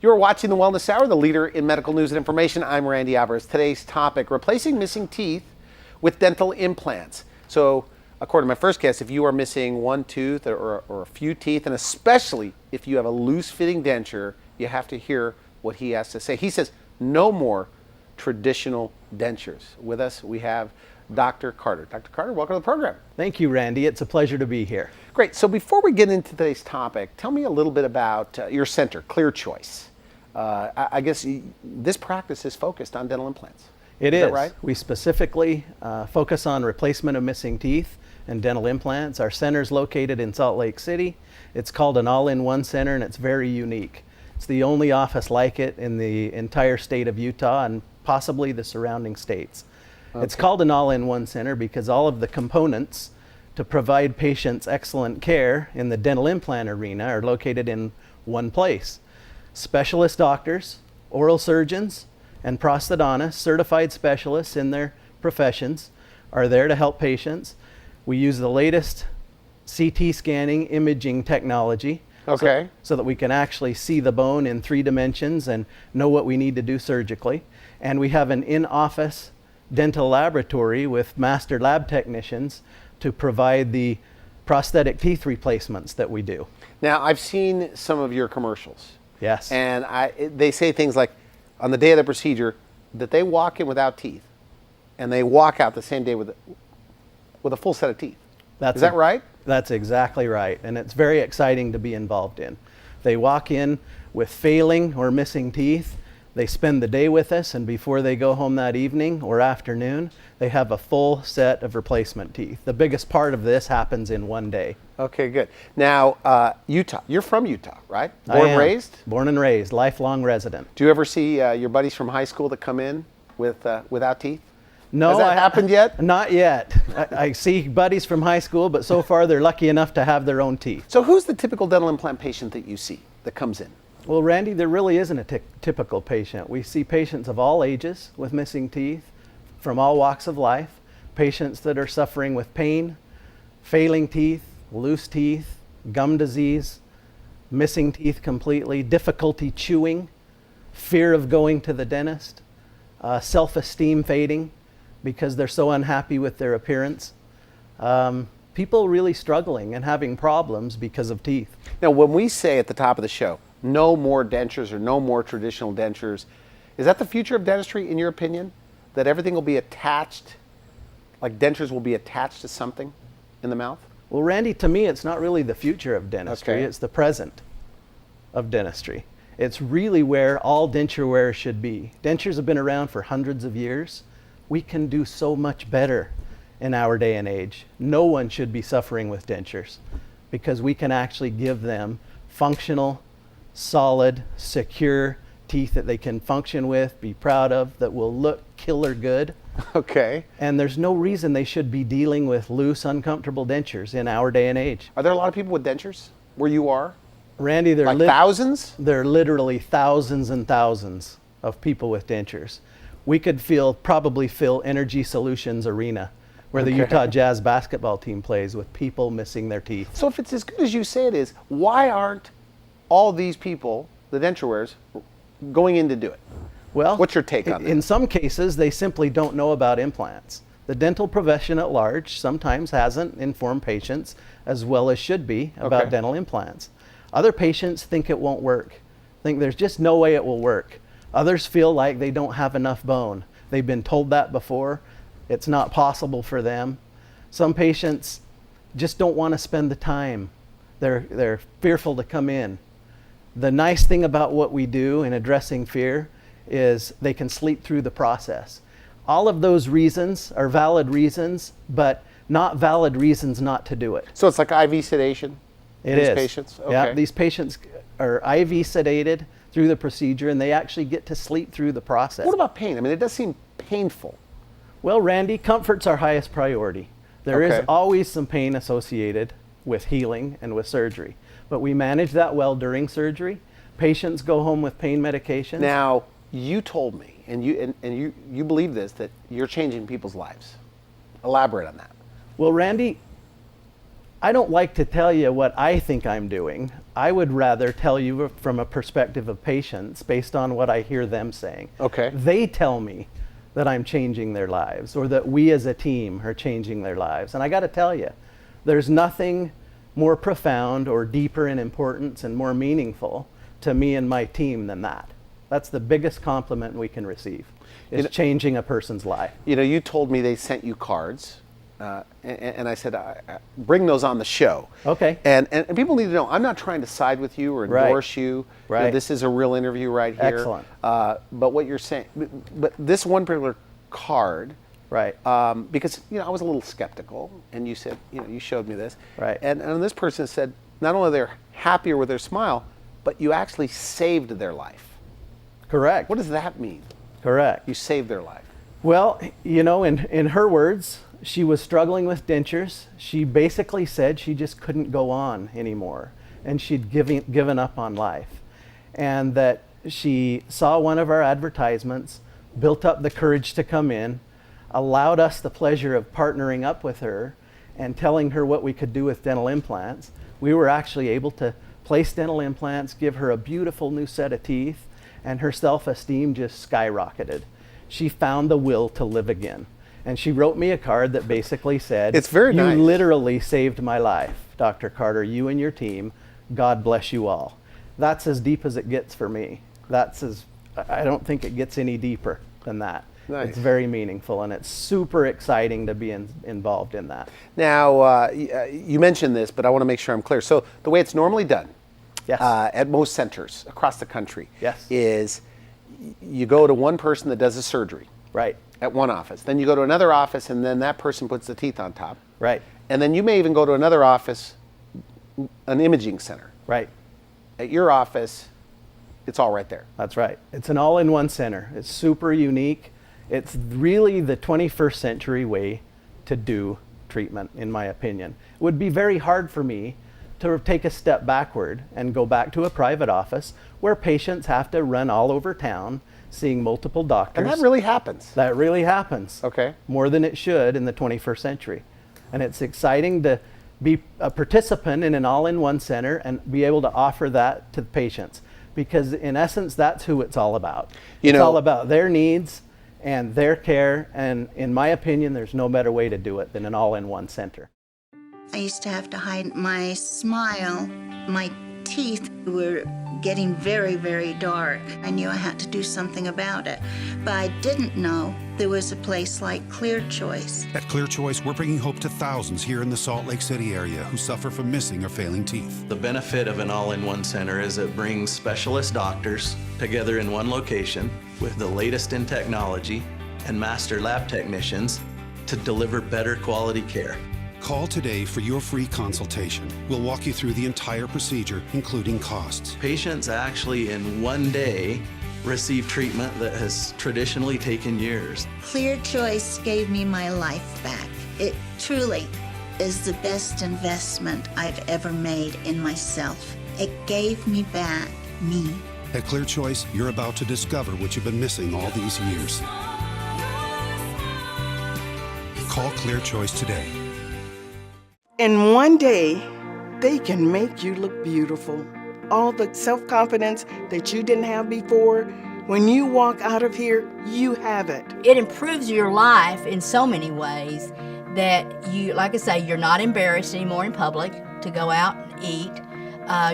You're watching The Wellness Hour, the leader in medical news and information. I'm Randy Alvarez. Today's topic, replacing missing teeth with dental implants. So, according to my first guest, if you are missing one tooth or a few teeth, and especially if you have a loose-fitting denture, you have to hear what he has to say. He says, no more traditional dentures. With us, we have Dr. Carter. Dr. Carter, welcome to the program. Thank you, Randy. It's a pleasure to be here. Great. So before we get into today's topic, tell me a little bit about your center, Clear Choice. I guess this practice is focused on dental implants. Is that right? We specifically focus on replacement of missing teeth and dental implants. Our center is located in Salt Lake City. It's called an all-in-one center, and it's very unique. It's the only office like it in the entire state of Utah and possibly the surrounding states. Okay. It's called an all-in-one center because all of the components to provide patients excellent care in the dental implant arena are located in one place. Specialist doctors, oral surgeons, and prosthodontists, certified specialists in their professions, are there to help patients. We use the latest CT scanning imaging technology. Okay. So that we can actually see the bone in 3 dimensions and know what we need to do surgically. And we have an in-office dental laboratory with master lab technicians to provide the prosthetic teeth replacements that we do. Now, I've seen some of your commercials. Yes. And they say things like, on the day of the procedure, that they walk in without teeth, and they walk out the same day with a full set of teeth. Is that right? That's exactly right, and it's very exciting to be involved in. They walk in with failing or missing teeth. They spend the day with us, and before they go home that evening or afternoon, they have a full set of replacement teeth. The biggest part of this happens in one day. Okay, good. Now, Utah. You're from Utah, right? Born and raised? Born and raised, lifelong resident. Do you ever see your buddies from high school that come in without teeth? No. Has that happened yet? Not yet. I see buddies from high school, but so far they're lucky enough to have their own teeth. So who's the typical dental implant patient that you see that comes in? Well, Randy, there really isn't a typical patient. We see patients of all ages with missing teeth, from all walks of life, patients that are suffering with pain, failing teeth, loose teeth, gum disease, missing teeth completely, difficulty chewing, fear of going to the dentist, self-esteem fading because they're so unhappy with their appearance. People really struggling and having problems because of teeth. Now, when we say at the top of the show, no more dentures or no more traditional dentures, is that the future of dentistry in your opinion? That everything will be attached, like dentures will be attached to something in the mouth? Well, Randy, to me, it's not really the future of dentistry. Okay. It's the present of dentistry. It's really where all denture wear should be. Dentures have been around for hundreds of years. We can do so much better in our day and age. No one should be suffering with dentures because we can actually give them functional, solid, secure teeth that they can function with, be proud of, that will look killer good. Okay. And there's no reason they should be dealing with loose, uncomfortable dentures in our day and age. Are there a lot of people with dentures where you are? Randy, Like thousands? There are literally thousands and thousands of people with dentures. We could probably fill Energy Solutions Arena, where the Utah Jazz basketball team plays, with people missing their teeth. So if it's as good as you say it is, why aren't all these people, the denture wearers, going in to do it? Well, what's your take on that? In some cases, they simply don't know about implants. The dental profession at large sometimes hasn't informed patients as well as should be about dental implants. Other patients think it won't work, think there's just no way it will work. Others feel like they don't have enough bone. They've been told that before. It's not possible for them. Some patients just don't want to spend the time. They're fearful to come in. The nice thing about what we do in addressing fear is they can sleep through the process. All of those reasons are valid reasons, but not valid reasons not to do it. So it's like IV sedation? These patients? Okay. Yeah, these patients are IV sedated through the procedure, and they actually get to sleep through the process. What about pain? I mean, it does seem painful. Well, Randy, comfort's our highest priority. There is always some pain associated with healing and with surgery, but we manage that well during surgery. Patients go home with pain medications. Now, you told me, and you believe this, that you're changing people's lives. Elaborate on that. Well, Randy, I don't like to tell you what I think I'm doing. I would rather tell you from a perspective of patients based on what I hear them saying. Okay. They tell me that I'm changing their lives, or that we as a team are changing their lives. And I got to tell you, there's nothing more profound or deeper in importance and more meaningful to me and my team than that. That's the biggest compliment we can receive, is changing a person's life. You know, you told me they sent you cards. And I said, bring those on the show. Okay. And people need to know, I'm not trying to side with you or endorse you. You know, Right. this is a real interview right here. Excellent. But what you're saying, but this one particular card, Right. because, you know, I was a little skeptical, and you said, you know, you showed me this. Right. And this person said, not only they're happier with their smile, but you actually saved their life. Correct. What does that mean? Correct. You saved their life. Well, you know, in her words, she was struggling with dentures. She basically said she just couldn't go on anymore, and she'd given up on life. And that she saw one of our advertisements, built up the courage to come in, allowed us the pleasure of partnering up with her and telling her what we could do with dental implants. We were actually able to place dental implants, give her a beautiful new set of teeth, and her self-esteem just skyrocketed. She found the will to live again. And she wrote me a card that basically said, It's very nice. You literally saved my life, Dr. Carter, you and your team. God bless you all. That's as deep as it gets for me. I don't think it gets any deeper than that. Nice. It's very meaningful, and it's super exciting to be involved in that. Now, you mentioned this, but I want to make sure I'm clear. So the way it's normally done, Yes. at most centers across the country, Yes. is you go to one person that does the surgery Right. at one office. Then you go to another office, and then that person puts the teeth on top. Right. And then you may even go to another office, an imaging center. Right. At your office, it's all right there. That's right. It's an all-in-one center. It's super unique. It's really the 21st century way to do treatment, in my opinion. It would be very hard for me to take a step backward and go back to a private office where patients have to run all over town seeing multiple doctors. And that really happens. That really happens. Okay. More than it should in the 21st century. And it's exciting to be a participant in an all-in-one center and be able to offer that to the patients. Because in essence, that's who it's all about. It's all about their needs and their care. And in my opinion, there's no better way to do it than an all-in-one center. I used to have to hide my smile. My teeth were getting very, very dark. I knew I had to do something about it, but I didn't know there was a place like Clear Choice. At Clear Choice, we're bringing hope to thousands here in the Salt Lake City area who suffer from missing or failing teeth. The benefit of an all-in-one center is it brings specialist doctors together in one location with the latest in technology and master lab technicians to deliver better quality care. Call today for your free consultation. We'll walk you through the entire procedure, including costs. Patients actually in one day receive treatment that has traditionally taken years. Clear Choice gave me my life back. It truly is the best investment I've ever made in myself. It gave me back me. At Clear Choice, you're about to discover what you've been missing all these years. Call Clear Choice today. In one day, they can make you look beautiful. All the self-confidence that you didn't have before, when you walk out of here, you have it. It improves your life in so many ways that you, like I say, you're not embarrassed anymore in public to go out and eat.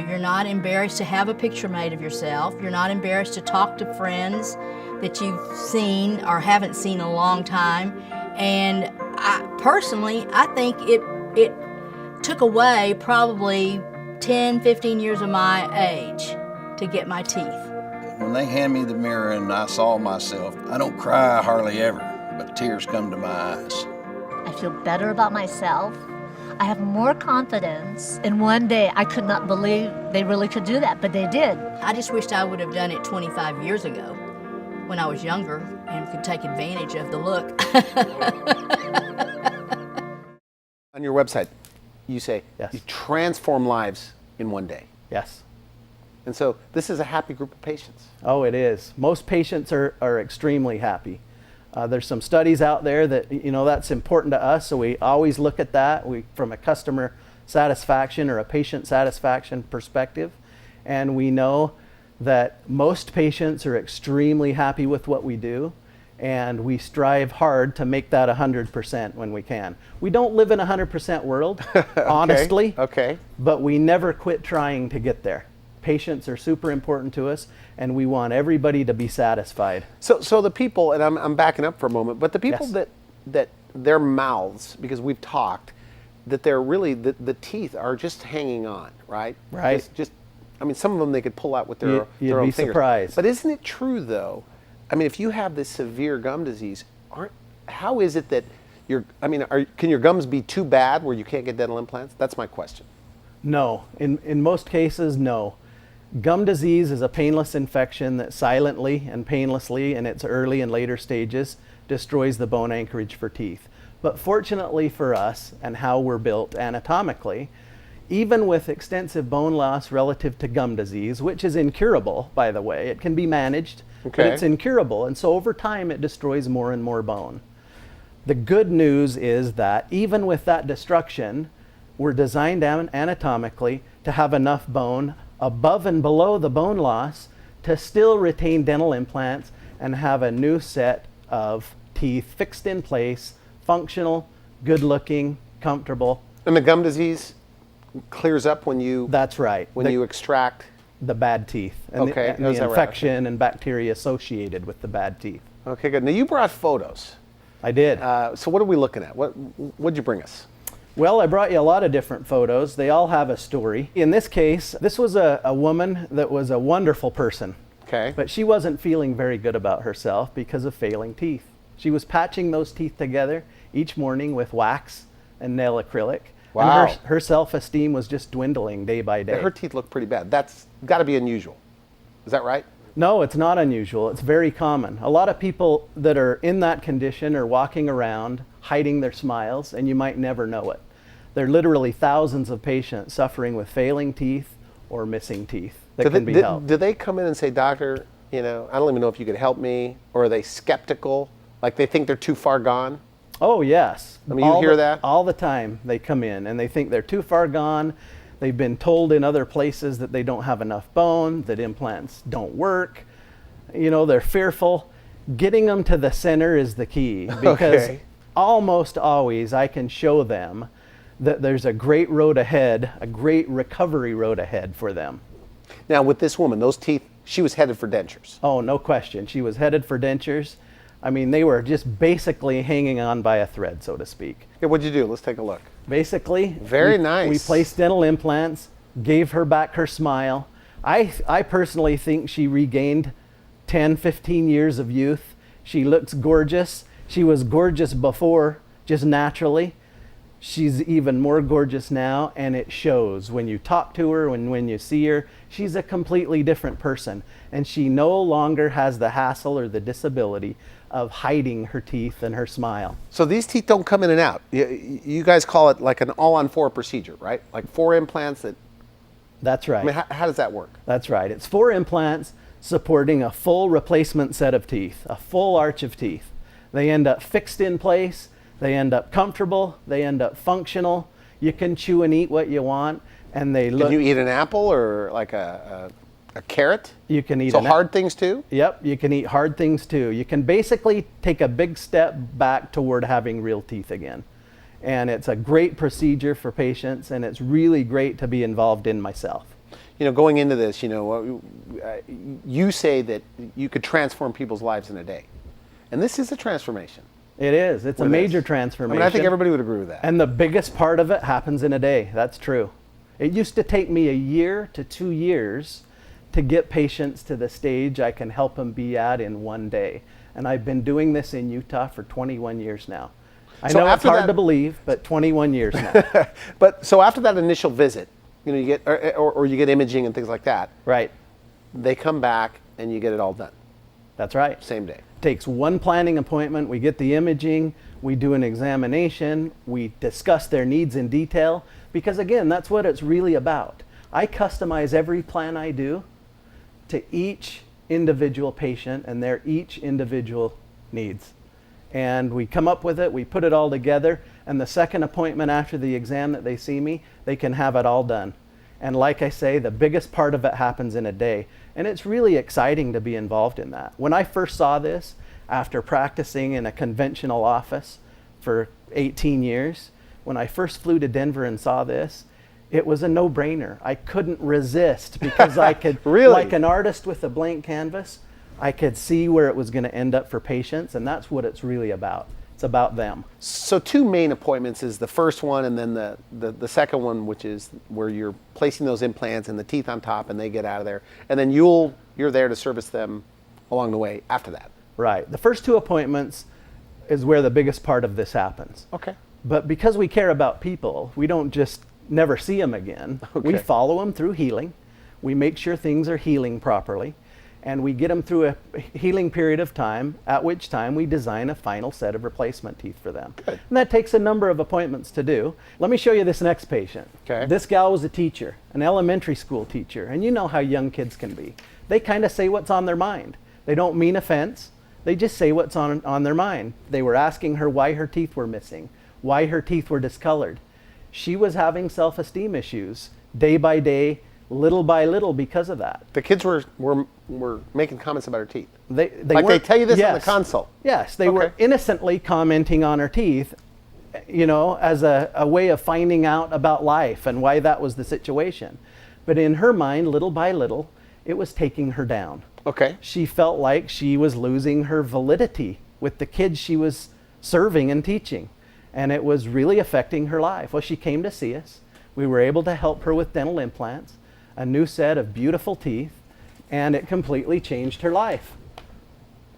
You're not embarrassed to have a picture made of yourself. You're not embarrassed to talk to friends that you've seen or haven't seen in a long time. And I think it took away probably 10, 15 years of my age to get my teeth. When they hand me the mirror and I saw myself, I don't cry hardly ever, but tears come to my eyes. I feel better about myself. I have more confidence. In one day, I could not believe they really could do that, but they did. I just wished I would have done it 25 years ago when I was younger and could take advantage of the look. On your website, you say Yes. you transform lives in one day. Yes. And so this is a happy group of patients. Oh, it is. Most patients are extremely happy. There's some studies out there that, that's important to us, so we always look at that. From a customer satisfaction or a patient satisfaction perspective. And we know that most patients are extremely happy with what we do, and we strive hard to make that 100% when we can. We don't live in a 100% world, honestly, Okay. but we never quit trying to get there. Patients are super important to us, and we want everybody to be satisfied. So the people, and I'm backing up for a moment, but the people Yes. that their mouths, because we've talked, that they're really, the teeth are just hanging on, right? Right. Just I mean, some of them they could pull out with their You'd own be fingers. surprised. But isn't it true though? I mean, if you have this severe gum disease, how is it that can your gums be too bad where you can't get dental implants? That's my question. No, in most cases, no. Gum disease is a painless infection that silently and painlessly in its early and later stages destroys the bone anchorage for teeth. But fortunately for us and how we're built anatomically, even with extensive bone loss relative to gum disease, which is incurable, by the way, it can be managed, but Okay. it's incurable, and so over time it destroys more and more bone. The good news is that even with that destruction, we're designed anatomically to have enough bone above and below the bone loss to still retain dental implants and have a new set of teeth fixed in place, functional, good looking, comfortable. And the gum disease clears up when you That's right. you extract. the bad teeth and Okay, the, and is the that right? infection and bacteria associated with the bad teeth. Okay, good. Now you brought photos. I did. So what are we looking at? What'd you bring us? Well, I brought you a lot of different photos. They all have a story. In this case, this was a woman that was a wonderful person, Okay. but she wasn't feeling very good about herself because of failing teeth. She was patching those teeth together each morning with wax and nail acrylic. Wow. And her self-esteem was just dwindling day by day. Her teeth look pretty bad. That's got to be unusual. Is that right? No, it's not unusual. It's very common. A lot of people that are in that condition are walking around hiding their smiles, and you might never know it. There are literally thousands of patients suffering with failing teeth or missing teeth that can be helped. Do they come in and say, doctor, I don't even know if you could help me, or are they skeptical? Like they think they're too far gone? Oh, yes. I mean, you hear that? All the time they come in and they think they're too far gone. They've been told in other places that they don't have enough bone, that implants don't work. They're fearful. Getting them to the center is the key, because Okay. almost always I can show them that there's a great road ahead, a great recovery road ahead for them. Now with this woman, those teeth, she was headed for dentures. Oh, no question. She was headed for dentures. I mean, they were just basically hanging on by a thread, so to speak. Okay, what'd you do? Let's take a look. Basically, Very we nice. placed dental implants, gave her back her smile. I personally think she regained 10, 15 years of youth. She looks gorgeous. She was gorgeous before, just naturally. She's even more gorgeous now, and it shows when you talk to her and when you see her. She's a completely different person, and she no longer has the hassle or the disability of hiding her teeth and her smile. So these teeth don't come in and out. You guys call it like an all-on-4 procedure, right? Like 4 implants that, That's right. I mean, how does that work? That's right. It's 4 implants supporting a full replacement set of teeth, a full arch of teeth. They end up fixed in place. They end up comfortable. They end up functional. You can chew and eat what you want, and they look. Can you eat an apple or like a carrot? You can eat So an hard things too? Yep, you can eat hard things too. You can basically take a big step back toward having real teeth again. And it's a great procedure for patients, and it's really great to be involved in myself. Going into this, you say that you could transform people's lives in a day. And this is a transformation. It is. It's a It major is. transformation. I think everybody would agree with that. And the biggest part of it happens in a day. That's true. It used to take me a year to 2 years to get patients to the stage I can help them be at in one day. And I've been doing this in Utah for 21 years now. I So know it's after hard that- to believe, but 21 years now. But so after that initial visit, you get or you get imaging and things like that. Right. They come back and you get it all done That's right. same day. Takes one planning appointment, we get the imaging, we do an examination, we discuss their needs in detail, because again, that's what it's really about. I customize every plan I do to each individual patient and their each individual needs. And we come up with it, we put it all together, And the second appointment after the exam that they see me, they can have it all done. And like I say, the biggest part of it happens in a day. And it's really exciting to be involved in that. When I first saw this, after practicing in a conventional office for 18 years, when I first flew to Denver and saw this, it was a no-brainer. I couldn't resist because I could, Really? like an artist with a blank canvas, I could see where it was going to end up for patients, and that's what it's really about. It's about them. So 2 main appointments is the first one and then the second one, which is where you're placing those implants and the teeth on top and they get out of there. And then you're there to service them along the way after that. Right. The first 2 appointments is where the biggest part of this happens. Okay. But because we care about people, we don't just never see them again. Okay. We follow them through healing. We make sure things are healing properly. And we get them through a healing period of time, at which time we design a final set of replacement teeth for them. Good. And that takes a number of appointments to do. Let me show you this next patient. Okay. This gal was a teacher, an elementary school teacher, and you know how young kids can be. They kind of say what's on their mind. They don't mean offense. They just say what's on their mind. They were asking her why her teeth were missing, why her teeth were discolored. She was having self-esteem issues day by day, little by little because of that. The kids were making comments about her teeth. They Like they weren't- tell you this on the yes. consult? Yes, they were Okay. innocently commenting on her teeth, you know, as a way of finding out about life and why that was the situation. But in her mind, little by little, it was taking her down. Okay. She felt like she was losing her validity with the kids she was serving and teaching. And it was really affecting her life. Well, she came to see us. We were able to help her with dental implants, a new set of beautiful teeth, and it completely changed her life.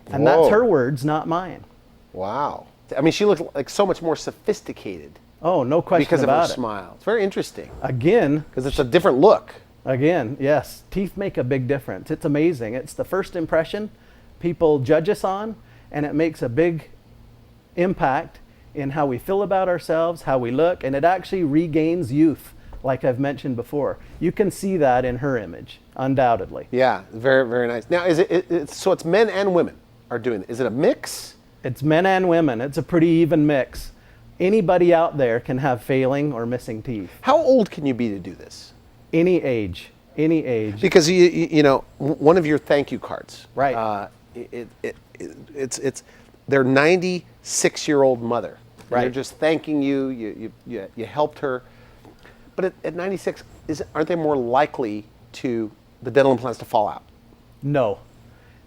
And that's Whoa. her words, not mine. Wow. I mean, she looked like so much more sophisticated Oh, no question because of her about it. smile. It's very interesting Again, because it's a different look. yes, teeth make a big difference. It's amazing. It's the first impression people judge us on, and it makes a big impact in how we feel about ourselves, how we look, and it actually regains youth, like I've mentioned before. You can see that in her image, undoubtedly. Yeah, very, very nice. Now, is so it's men and women are doing it. Is it a mix? It's men and women. It's a pretty even mix. Anybody out there can have failing or missing teeth. How old can you be to do this? Any age, any age. Because you know, one of your thank you cards, Right. It's their 96-year-old mother. And Right. They're just thanking you. You helped her. But at 96, aren't they more likely to the dental implants to fall out? No.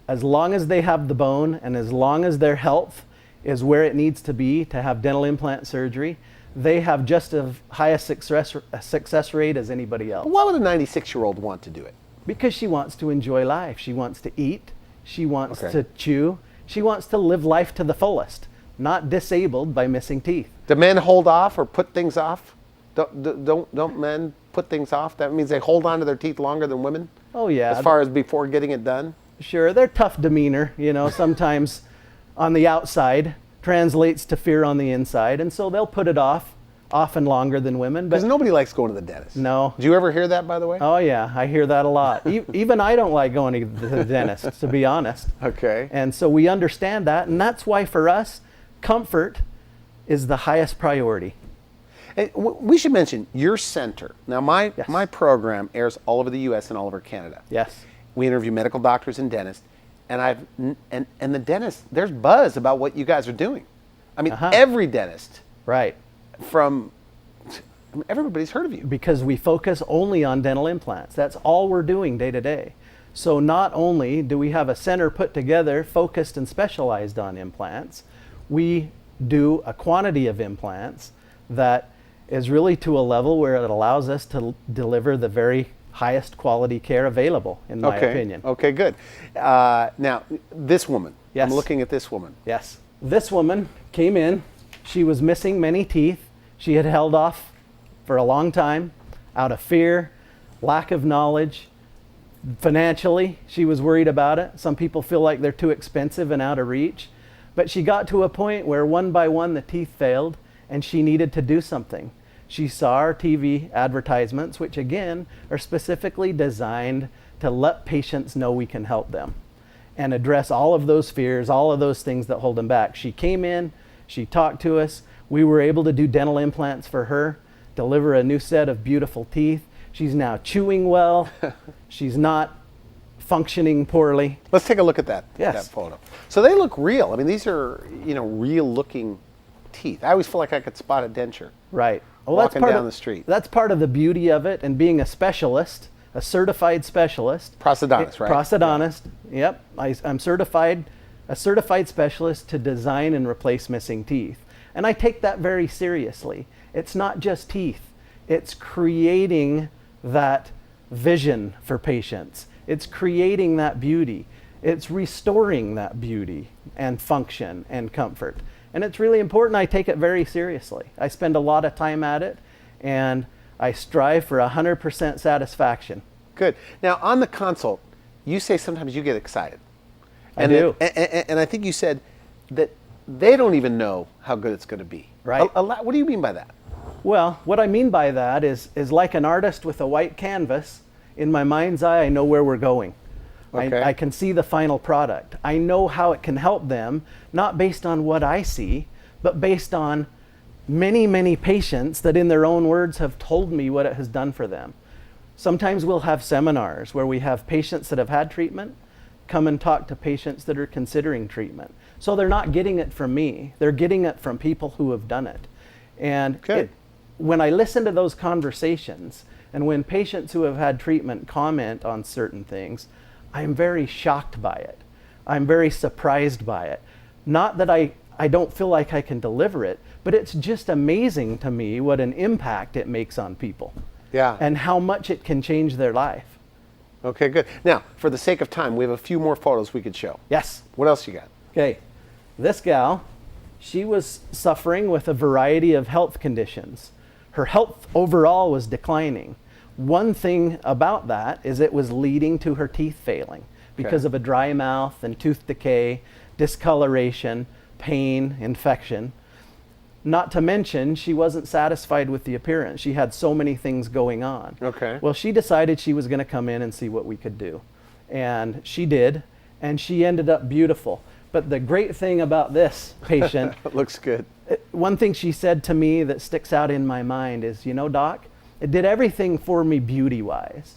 As long as they have the bone and as long as their health is where it needs to be to have dental implant surgery, they have just as high a success rate as anybody else. Why would a 96-year-old want to do it? Because she wants to enjoy life. She wants to eat. She wants Okay. to chew. She wants to live life to the fullest, not disabled by missing teeth. Do men hold off or put things off? Don't men put things off? That means they hold on to their teeth longer than women? Oh, yeah. As far as before getting it done? Sure, they're tough demeanor, you know, sometimes on the outside translates to fear on the inside, and so they'll put it off often longer than women. Because But nobody likes going to the dentist. no. Do you ever hear that, by the way? Oh yeah, I hear that a lot. Even I don't like going to the dentist, to be honest. Okay. And so we understand that, and that's why for us, comfort is the highest priority. And we should mention your center. Now, my Yes. my program airs all over the U.S. and all over Canada. Yes. We interview medical doctors and dentists, and the dentists. There's buzz about what you guys are doing. I mean, Uh-huh. every dentist Right. everybody's heard of you. Because we focus only on dental implants. That's all we're doing day to day. So not only do we have a center put together focused and specialized on implants, we do a quantity of implants that is really to a level where it allows us to deliver the very highest quality care available, in my opinion. Okay, good. Now, this woman. Yes. I'm looking at this woman. Yes. This woman came in. She was missing many teeth. She had held off for a long time out of fear, lack of knowledge. Financially, she was worried about it. Some people feel like they're too expensive and out of reach. But she got to a point where one by one the teeth failed and she needed to do something. She saw our TV advertisements, which again are specifically designed to let patients know we can help them and address all of those fears, all of those things that hold them back. She came in, she talked to us, We were able to do dental implants for her, deliver a new set of beautiful teeth. She's now chewing well. She's not functioning poorly. Let's take a look at that, Yes. that photo. So they look real. I mean, these are, real looking teeth. I always feel like I could spot a denture. Right. Well, Walking part down of, the street. That's part of the beauty of it, and being a specialist, a certified specialist. Prosthodontist, right? Prosthodontist. Yep. I'm certified, a certified specialist to design and replace missing teeth. And I take that very seriously. It's not just teeth. It's creating that vision for patients. It's creating that beauty. It's restoring that beauty and function and comfort. And it's really important. I take it very seriously. I spend a lot of time at it, and I strive for 100% satisfaction. Good. Now, on the consult, you say sometimes you get excited. I do. And I think you said that they don't even know how good it's going to be. Right. What do you mean by that? Well, what I mean by that is like an artist with a white canvas. In my mind's eye, I know where we're going. Okay. I can see the final product. I know how it can help them, not based on what I see, but based on many, many patients that in their own words have told me what it has done for them. Sometimes we'll have seminars where we have patients that have had treatment come and talk to patients that are considering treatment. So they're not getting it from me. They're getting it from people who have done it. And Good. when I listen to those conversations, and when patients who have had treatment comment on certain things, I'm very shocked by it. I'm very surprised by it. Not that I don't feel like I can deliver it, but it's just amazing to me what an impact it makes on people. Yeah. And how much it can change their life. Okay, good. Now, for the sake of time, we have a few more photos we could show. Yes. What else you got? Okay. This gal, she was suffering with a variety of health conditions. Her health overall was declining. One thing about that is it was leading to her teeth failing because of a dry mouth and tooth decay, discoloration, pain, infection. Not to mention, she wasn't satisfied with the appearance. She had so many things going on. Okay. Well, she decided she was going to come in and see what we could do. And she did, and she ended up beautiful. But the great thing about this patient, It looks good. one thing she said to me that sticks out in my mind is, Doc, it did everything for me beauty-wise,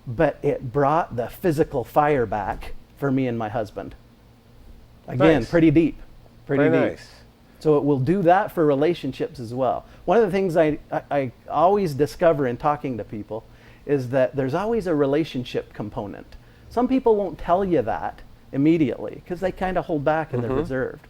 but it brought the physical fire back for me and my husband. Again, Nice. pretty deep. Pretty Very deep. nice. So it will do that for relationships as well. One of the things I always discover in talking to people is that there's always a relationship component. Some people won't tell you that immediately because they kind of hold back and they're reserved.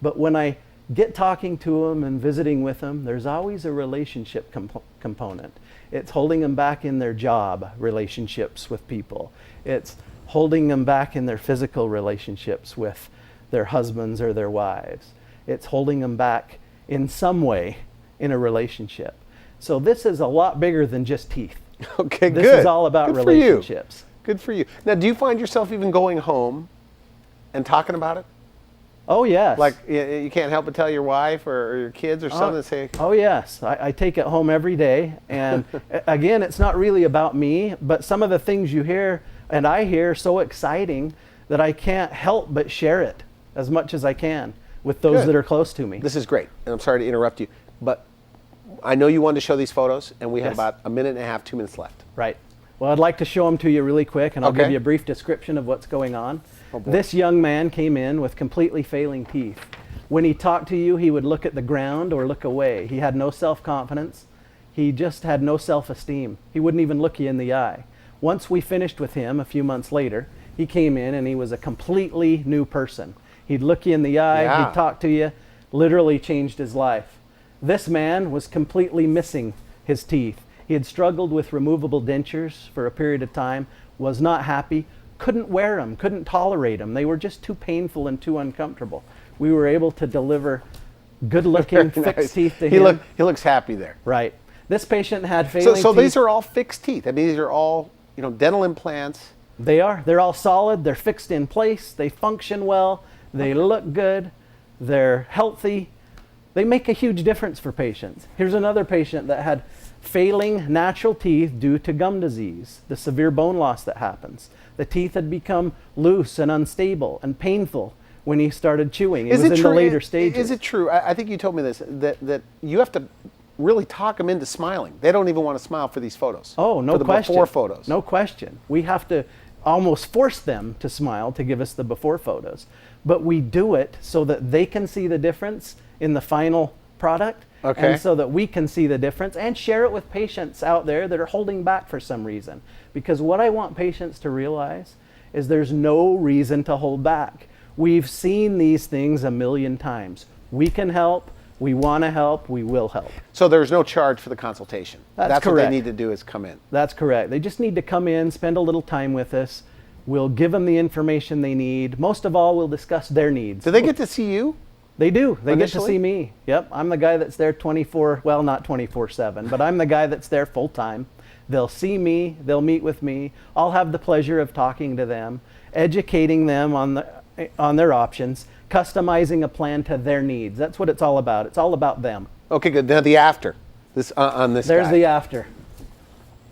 But when I get talking to them and visiting with them, there's always a relationship component. It's holding them back in their job relationships with people. It's holding them back in their physical relationships with their husbands or their wives. It's holding them back in some way in a relationship. So this is a lot bigger than just teeth. Okay, good. This is all about Good for you. relationships. Good for you. Now, do you find yourself even going home and talking about it? Oh, yes. Like you can't help but tell your wife or your kids or something and say, Oh, yes. I take it home every day. And again, it's not really about me, but some of the things you hear and I hear so exciting that I can't help but share it as much as I can with those Good. that are close to me. this is great. And I'm sorry to interrupt you, but I know you wanted to show these photos, and we have Yes. about a minute and a half, 2 minutes left. Right. Well, I'd like to show them to you really quick, and I'll give Okay. you a brief description of what's going on. Oh, boy. This young man came in with completely failing teeth. When he talked to you, he would look at the ground or look away. He had no self-confidence. He just had no self-esteem. He wouldn't even look you in the eye. Once we finished with him a few months later, he came in and he was a completely new person. He'd look you in the eye, Yeah. he'd talk to you, literally changed his life. This man was completely missing his teeth. He had struggled with removable dentures for a period of time, was not happy, couldn't wear them, couldn't tolerate them. They were just too painful and too uncomfortable. We were able to deliver good-looking Very fixed nice. teeth to him. He looks happy there. Right. This patient had failing So teeth. these are all fixed teeth. I mean, these are all dental implants. They are. They're all solid. They're fixed in place. They function well. They look good. They're healthy. They make a huge difference for patients. Here's another patient that had failing natural teeth due to gum disease, the severe bone loss that happens. The teeth had become loose and unstable and painful. when he started chewing. It was in the later stages. Is it true? I think you told me this, that you have to really talk them into smiling. They don't even want to smile for these photos. Oh, no for the question. before photos. No question. We have to almost force them to smile to give us the before photos. But we do it so that they can see the difference in the final product. Okay. And so that we can see the difference and share it with patients out there that are holding back for some reason. Because what I want patients to realize is there's no reason to hold back. We've seen these things a million times. We can help, we want to help, we will help. So there's no charge for the consultation. That's what they correct. need to do is come in. That's correct. They just need to come in, spend a little time with us. We'll give them the information they need. Most of all, we'll discuss their needs. Do they get to see you? They do. They get to Initially? see me. Yep. I'm the guy that's there not 24/7, but I'm the guy that's there full time. They'll see me, they'll meet with me. I'll have the pleasure of talking to them, educating them on their options, customizing a plan to their needs. That's what it's all about. It's all about them. Okay, good. Now the after. On this There's guy. the after.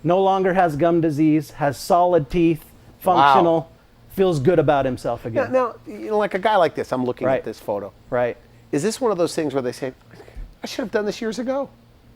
No longer has gum disease, has solid teeth, functional, feels good about himself again. Now, like a guy like this, I'm looking Right. at this photo. Right. Is this one of those things where they say, I should have done this years ago?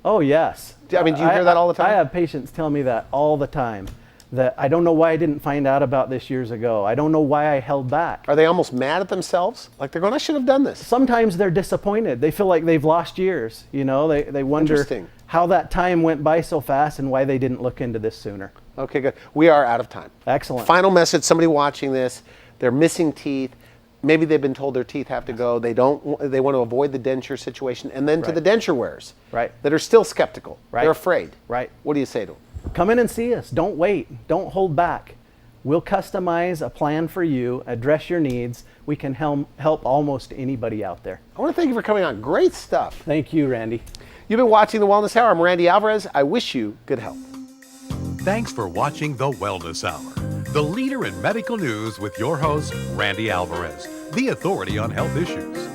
Oh, yes. I mean, do you hear that all the time? I have patients tell me that all the time, that I don't know why I didn't find out about this years ago. I don't know why I held back. Are they almost mad at themselves? Like they're going, I should have done this. Sometimes they're disappointed. They feel like they've lost years. You know, they wonder Interesting. how that time went by so fast and why they didn't look into this sooner. Okay, good. We are out of time. Excellent. Final message, somebody watching this, they're missing teeth. Maybe they've been told their teeth have to go. They want to avoid the denture situation. And then to Right. the denture wearers Right. that are still skeptical. Right. They're afraid. Right. What do you say to them? Come in and see us. Don't wait. Don't hold back. We'll customize a plan for you, address your needs. We can help almost anybody out there. I want to thank you for coming on. Great stuff. Thank you, Randy. You've been watching The Wellness Hour. I'm Randy Alvarez. I wish you good health. Thanks for watching The Wellness Hour, the leader in medical news with your host, Randy Alvarez, the authority on health issues.